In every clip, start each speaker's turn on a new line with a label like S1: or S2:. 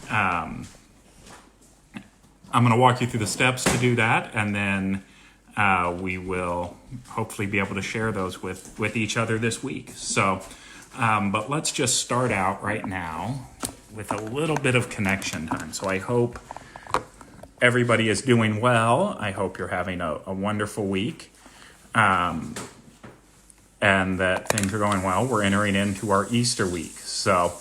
S1: I'm going to walk you through the steps to do that, and then we will hopefully be able to share those with each other this week. So, but let's just start out right now with a little bit of connection time. So I hope everybody is doing well. I hope you're having a wonderful week, and that things are going well. We're entering into our Easter week. So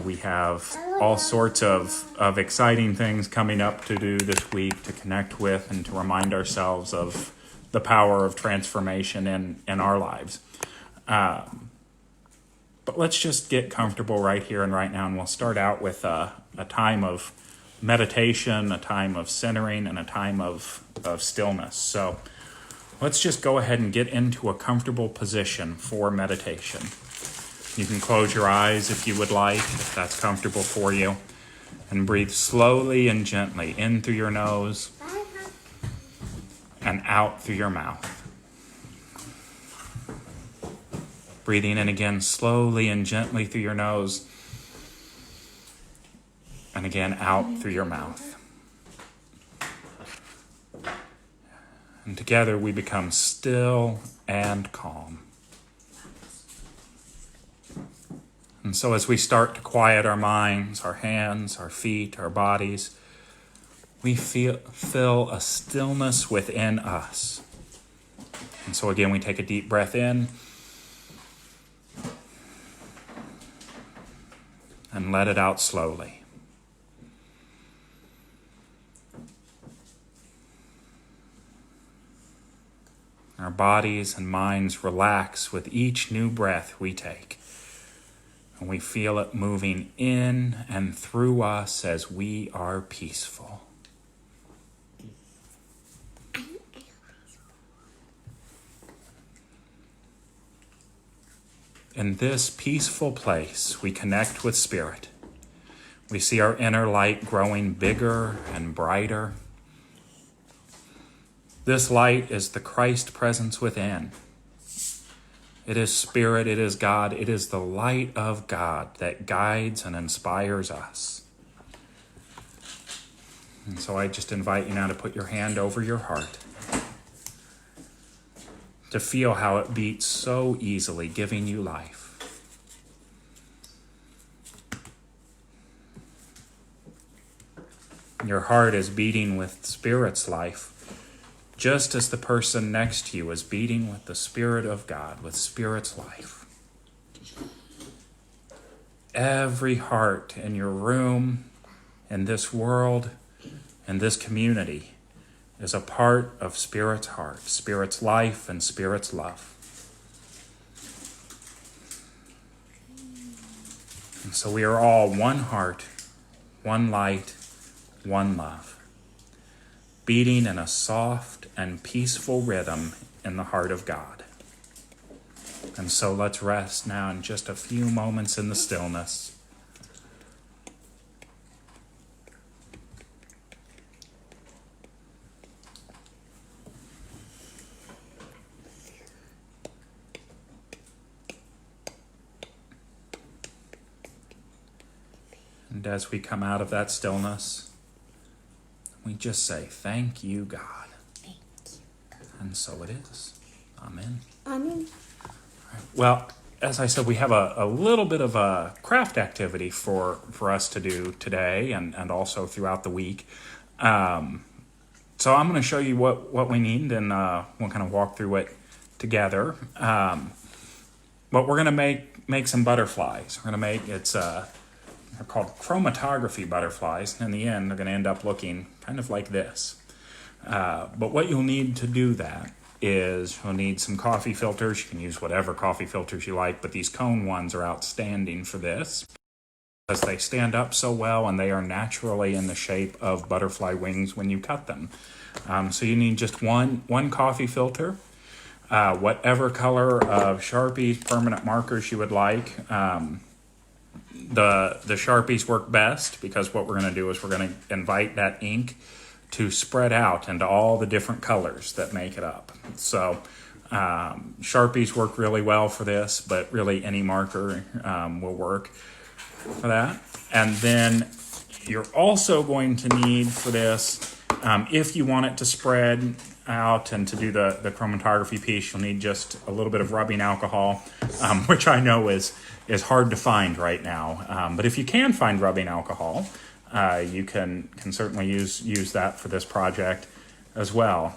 S1: we have all sorts of exciting things coming up to do this week to connect with and to remind ourselves of the power of transformation in our lives. But let's just get comfortable right here and right now, and we'll start out with a time of meditation, a time of centering, and a time of stillness. So let's just go ahead and get into a comfortable position for meditation. You can close your eyes if you would like, if that's comfortable for you, and breathe slowly and gently in through your nose and out through your mouth. Breathing in again slowly and gently through your nose, and again out through your mouth. And together we become still and calm. And so as we start to quiet our minds, our hands, our feet, our bodies, we feel a stillness within us. And so again, we take a deep breath in and let it out slowly. Our bodies and minds relax with each new breath we take. And we feel it moving in and through us as we are peaceful. In this peaceful place, we connect with Spirit. We see our inner light growing bigger and brighter. This light is the Christ presence within. It is Spirit, it is God, it is the light of God that guides and inspires us. And so I just invite you now to put your hand over your heart, to feel how it beats so easily, giving you life. Your heart is beating with Spirit's life, just as the person next to you is beating with the Spirit of God, with Spirit's life. Every heart in your room, in this world, in this community, is a part of Spirit's heart, Spirit's life, and Spirit's love. And so we are all one heart, one light, one love, beating in a soft and peaceful rhythm in the heart of God. And so let's rest now in just a few moments in the stillness. And as we come out of that stillness, we just say, thank you, God.
S2: Thank you, God.
S1: And so it is. Amen.
S2: Amen.
S1: Right. Well, as I said, we have a little bit of a craft activity for us to do today and also throughout the week. So I'm going to show you what we need, and we'll kind of walk through it together. But we're going to make some butterflies. We're going to make, they're called chromatography butterflies. In the end, they're going to end up looking kind of like this. But what you'll need to do that is you'll need some coffee filters. You can use whatever coffee filters you like, but these cone ones are outstanding for this because they stand up so well and they are naturally in the shape of butterfly wings when you cut them. So you need just one coffee filter, whatever color of Sharpies, permanent markers you would like. The Sharpies work best because what we're going to do is we're going to invite that ink to spread out into all the different colors that make it up. So Sharpies work really well for this, but really any marker will work for that. And then you're also going to need for this, if you want it to spread out and to do the chromatography piece, you'll need just a little bit of rubbing alcohol, which I know is hard to find right now. But if you can find rubbing alcohol, you can certainly use that for this project as well.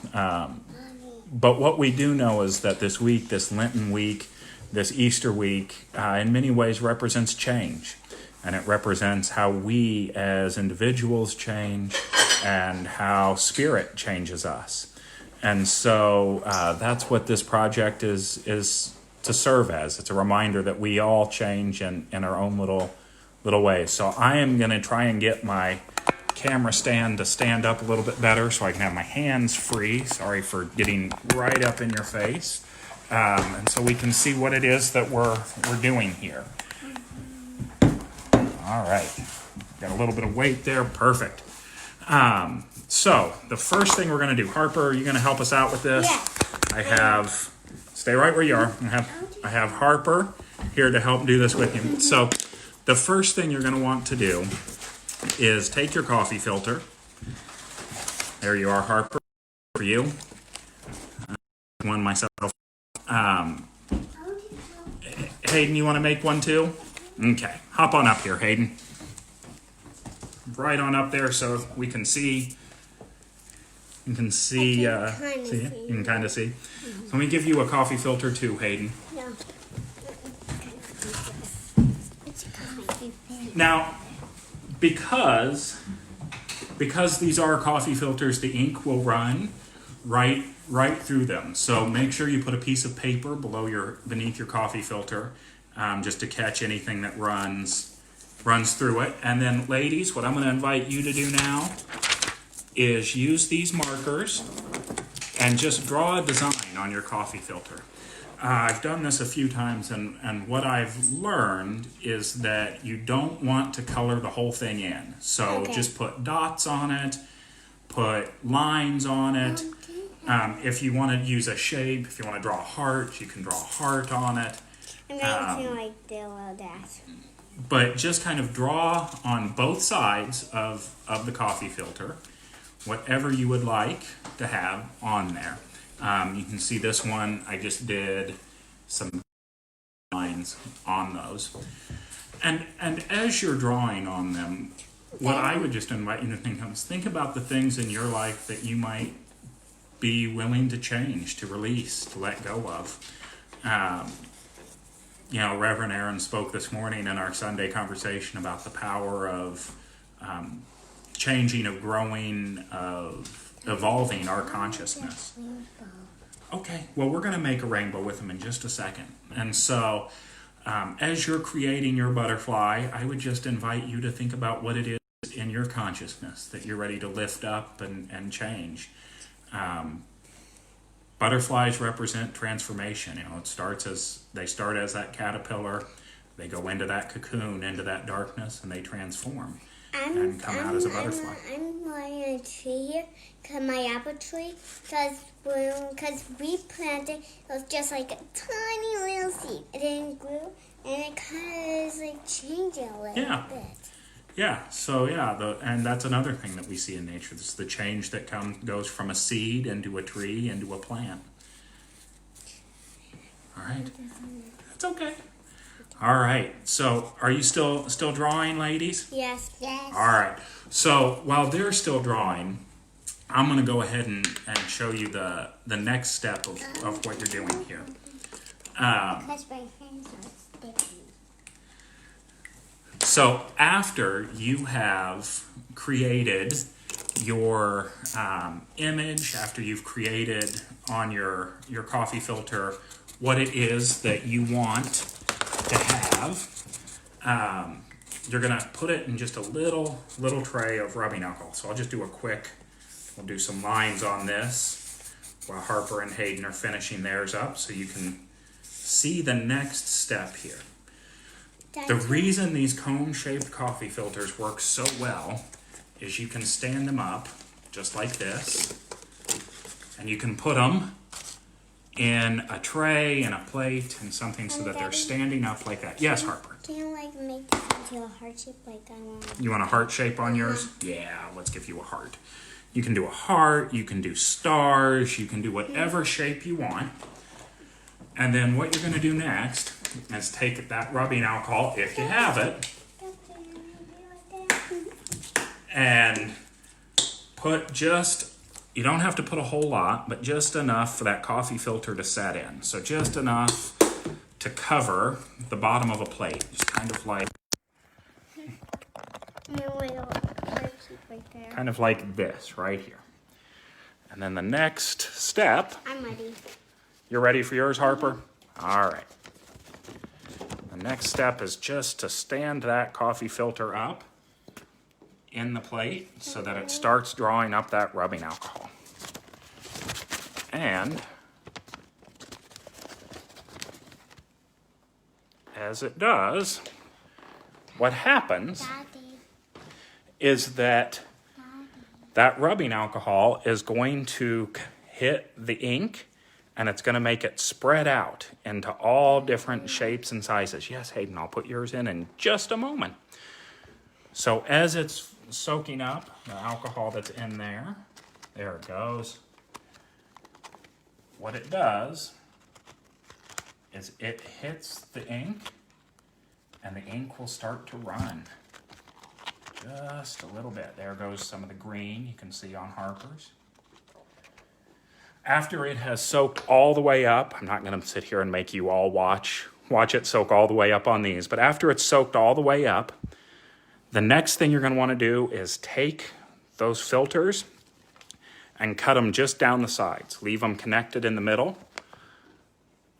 S1: But what we do know is that this week, this Lenten week, this Easter week, in many ways represents change. And it represents how we as individuals change and how Spirit changes us. And so that's what this project is to serve as. It's a reminder that we all change in our own little ways. So I am going to try and get my camera stand to stand up a little bit better so I can have my hands free. Sorry for getting right up in your face. And so we can see what it is that we're doing here. All right, got a little bit of weight there, perfect. So the first thing we're gonna do, Harper, are you gonna help us out with this?
S2: Yeah.
S1: Stay right where you are. I have Harper here to help do this with you. So the first thing you're gonna want to do is take your coffee filter. There you are, Harper, for you. One myself. Hayden, you wanna make one too? Okay, hop on up here, Hayden. Right on up there so we can see. You can see. See it? You can kind of see. So let me give you a coffee filter too, Hayden.
S2: No.
S1: Now, because these are coffee filters, the ink will run right through them. So make sure you put a piece of paper beneath your coffee filter. Just to catch anything that runs through it. And then, ladies, what I'm going to invite you to do now is use these markers and just draw a design on your coffee filter. I've done this a few times, and what I've learned is that you don't want to color the whole thing in. So just put dots on it, put lines on it. If you want to use a shape, if you want to draw a heart, you can draw a heart on it.
S2: And I feel like they love that.
S1: But just kind of draw on both sides of the coffee filter whatever you would like to have on there. You can see this one, I just did some lines on those. And as you're drawing on them, what I would just invite you to think about the things in your life that you might be willing to change, to release, to let go of. Reverend Erin spoke this morning in our Sunday conversation about the power of changing, of growing, of evolving our consciousness. Okay, well, we're going to make a rainbow with them in just a second. And so as you're creating your butterfly, I would just invite you to think about what it is in your consciousness that you're ready to lift up and change. Butterflies represent transformation. They start as that caterpillar, they go into that cocoon, into that darkness, and they transform and come out as a butterfly.
S2: I'm growing a tree here, my apple tree, because we planted, it was just like a tiny little seed. It didn't grow, and it kind of is like changing a little bit.
S1: Yeah, so and that's another thing that we see in nature. This is the change that goes from a seed into a tree into a plant. All right, that's okay. All right, so are you still drawing, ladies?
S2: Yes. Yes.
S1: All right, so while they're still drawing, I'm going to go ahead and show you the next step of what you're doing here.
S2: Because my hands are sticky.
S1: So after you have created your image, after you've created on your coffee filter what it is that you want to have, you're going to put it in just a little tray of rubbing alcohol. So I'll just do we'll do some lines on this while Harper and Hayden are finishing theirs up so you can see the next step here. The reason these cone-shaped coffee filters work so well is you can stand them up just like this, and you can put them in a tray, in a plate, and something so that they're standing up like that. Yes, Harper?
S2: Can you make them do a heart shape like I want.
S1: You want a heart shape on yours? Yeah, let's give you a heart. You can do a heart, you can do stars, you can do whatever shape you want. And then what you're going to do next is take that rubbing alcohol, if you have it, and put just, you don't have to put a whole lot, but just enough for that coffee filter to set in. So just enough to cover the bottom of a plate, just kind of like this right here. And then the next step.
S2: I'm ready.
S1: You're ready for yours, Harper? All right. The next step is just to stand that coffee filter up in the plate so that it starts drawing up that rubbing alcohol. And as it does, what happens is that that rubbing alcohol is going to hit the ink and it's going to make it spread out into all different shapes and sizes. Yes, Hayden, I'll put yours in just a moment. So as it's soaking up the alcohol that's in there, there it goes. What it does is it hits the ink and the ink will start to run. Just a little bit. There goes some of the green you can see on Harper's. After it has soaked all the way up, I'm not going to sit here and make you all watch it soak all the way up on these, but after it's soaked all the way up, the next thing you're going to want to do is take those filters and cut them just down the sides. Leave them connected in the middle.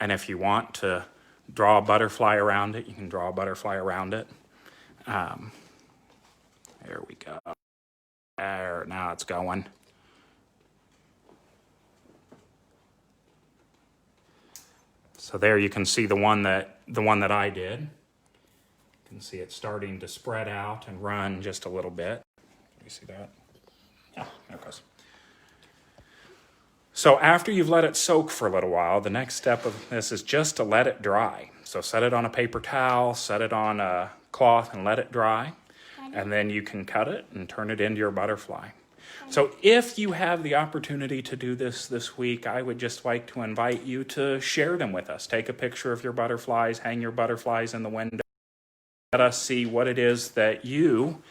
S1: And if you want to draw a butterfly around it, you can draw a butterfly around it. There we go. There, now it's going. So there you can see the one that I did. You can see it starting to spread out and run just a little bit. Can you see that? Yeah, there it goes. So after you've let it soak for a little while, the next step of this is just to let it dry. So set it on a paper towel, set it on a cloth and let it dry. And then you can cut it and turn it into your butterfly. So if you have the opportunity to do this week, I would just like to invite you to share them with us. Take a picture of your butterflies, hang your butterflies in the window. Let us see what it is that you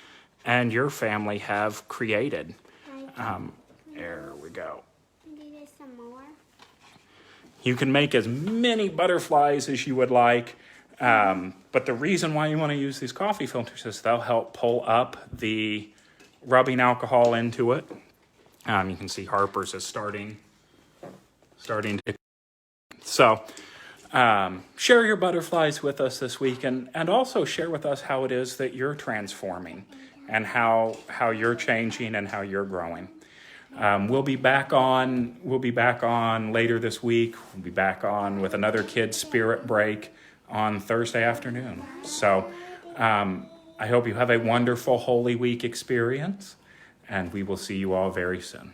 S1: and your family have created. There we go.
S2: Some more.
S1: You can make as many butterflies as you would like. But the reason why you want to use these coffee filters is they'll help pull up the rubbing alcohol into it. You can see Harper's is starting to. So share your butterflies with us this week and also share with us how it is that you're transforming and how you're changing and how you're growing. We'll be back on later this week. We'll be back on with another Kids Spirit Break on Thursday afternoon. So I hope you have a wonderful Holy Week experience, and we will see you all very soon.